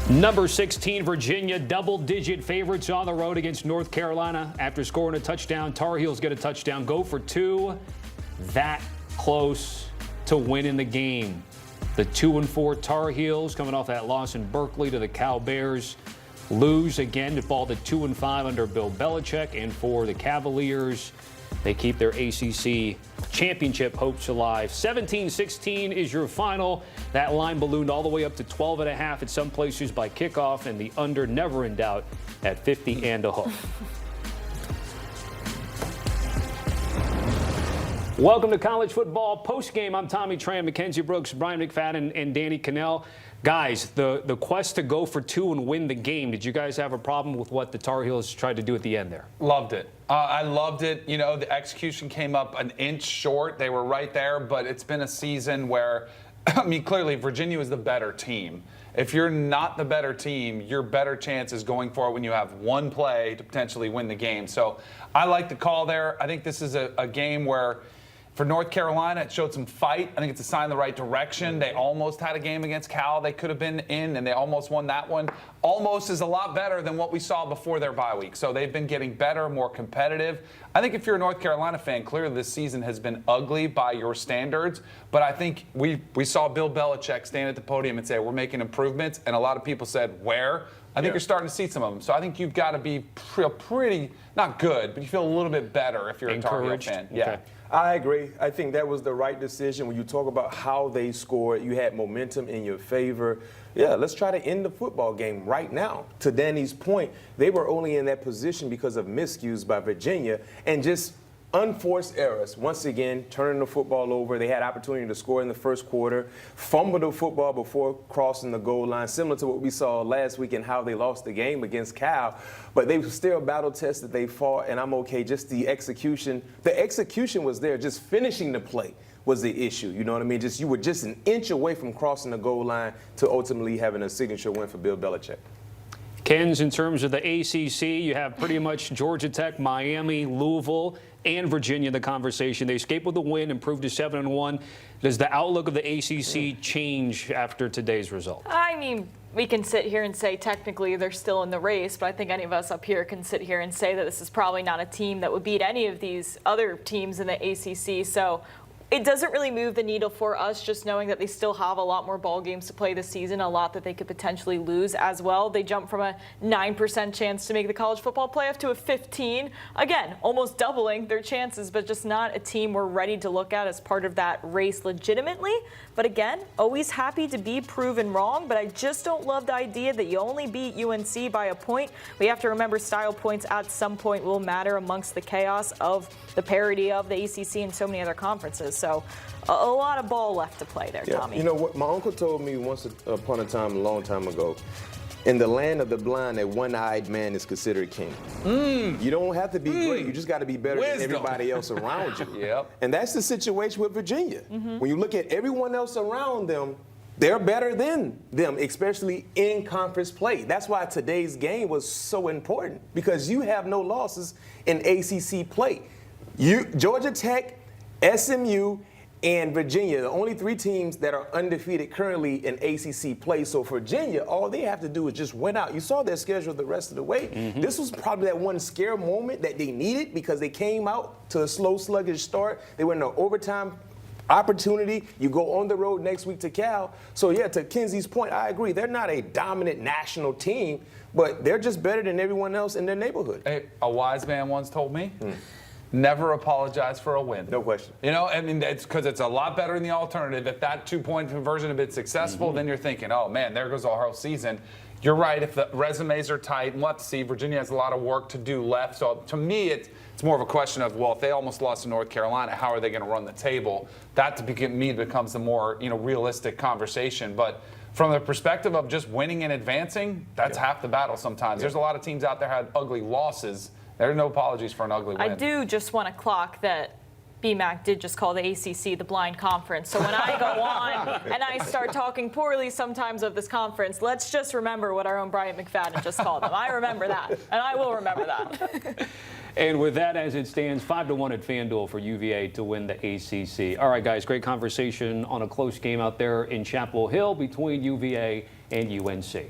Number 16, Virginia, double-digit favorites on the road against North Carolina. After scoring a touchdown, Tar Heels get a touchdown, go for two. That close to winning the game. The 2-4 Tar Heels coming off that loss in Berkeley to the Cal Bears lose again to fall to 2-5 under Bill Belichick. And for the Cavaliers, they keep their ACC championship hopes alive. 17-16 is your final. That line ballooned all the way up to 12.5 at some places by kickoff, and the under never in doubt at 50 and a hook. Welcome to College Football Postgame. I'm Tommy Tran, Mackenzie Brooks, Bryant McFadden, and Danny Kanell. Guys, the quest to go for two and win the game, did you guys have a problem with what the Tar Heels tried to do at the end there? Loved it. I loved it. You know, the execution came up an inch short. They were right there, but it's been a season where, I mean, clearly Virginia was the better team. If you're not the better team, your better chance is going for it when you have one play to potentially win the game. So I like the call there. I think this is a game where, for North Carolina, it showed some fight. I think it's a sign in the right direction. They almost had a game against Cal they could have been in, and they almost won that one. Almost is a lot better than what we saw before their bye week. So they've been getting better, more competitive. I think if you're a North Carolina fan, clearly this season has been ugly by your standards. But I think we saw Bill Belichick stand at the podium and say, we're making improvements. And a lot of people said, where? I think you're starting to see some of them. So I think you've got to be pretty, not good, but you feel a little bit better if you're a Tar Heel fan. Okay. Yeah. I agree. I think that was the right decision. When you talk about how they scored, you had momentum in your favor. Yeah, let's try to end the football game right now. To Danny's point, they were only in that position because of miscues by Virginia and just unforced errors. Once again, turning the football over. They had opportunity to score in the first quarter, fumbled the football before crossing the goal line, similar to what we saw last week and how they lost the game against Cal. But they were still battle-tested. They fought, and I'm okay. Just the execution. The execution was there. Just finishing the play was the issue. You know what I mean? You were just an inch away from crossing the goal line to ultimately having a signature win for Bill Belichick. Kens, in terms of the ACC, you have pretty much Georgia Tech, Miami, Louisville, and Virginia in the conversation. They escaped with a win, improved to 7-1. Does the outlook of the ACC change after today's result? I mean, we can sit here and say technically they're still in the race, but I think any of us up here can sit here and say that this is probably not a team that would beat any of these other teams in the ACC. So it doesn't really move the needle for us, just knowing that they still have a lot more ball games to play this season, a lot that they could potentially lose as well. They jumped from a 9% chance to make the college football playoff to a 15%. Again, almost doubling their chances, but just not a team we're ready to look at as part of that race legitimately. But again, always happy to be proven wrong, but I just don't love the idea that you only beat UNC by a point. We have to remember style points at some point will matter amongst the chaos of the parity of the ACC and so many other conferences. So a lot of ball left to play there, Tommy. You know what? My uncle told me once upon a time, a long time ago, in the land of the blind, a one-eyed man is considered king. You don't have to be great. You just got to be better than everybody else around you. Yep. And that's the situation with Virginia. When you look at everyone else around them, they're better than them, especially in conference play. That's why today's game was so important, because you have no losses in ACC play. Georgia Tech, SMU, and Virginia, the only three teams that are undefeated currently in ACC play. So Virginia, all they have to do is just win out. You saw their schedule the rest of the way. This was probably that one scare moment that they needed, because they came out to a slow, sluggish start. They went into overtime opportunity. You go on the road next week to Cal. So, yeah, to Kenzie's point, I agree. They're not a dominant national team, but they're just better than everyone else in their neighborhood. Hey, a wise man once told me, never apologize for a win. No question. You know, I mean, it's because it's a lot better than the alternative. If that two-point conversion had been successful, then you're thinking, oh, man, there goes our whole season. You're right. If the resumes are tight, and let's see, Virginia has a lot of work to do left. So to me, it's more of a question of, well, if they almost lost to North Carolina, how are they going to run the table? That, to me, becomes the more realistic conversation. But from the perspective of just winning and advancing, that's half the battle sometimes. There's a lot of teams out there had ugly losses. There are no apologies for an ugly win. I do just want to clock that BMAC did just call the ACC the blind conference. So when I go on and I start talking poorly sometimes of this conference, let's just remember what our own Bryant McFadden just called them. I remember that, and I will remember that. And with that as it stands, 5-1 at FanDuel for UVA to win the ACC. All right, guys, great conversation on a close game out there in Chapel Hill between UVA and UNC.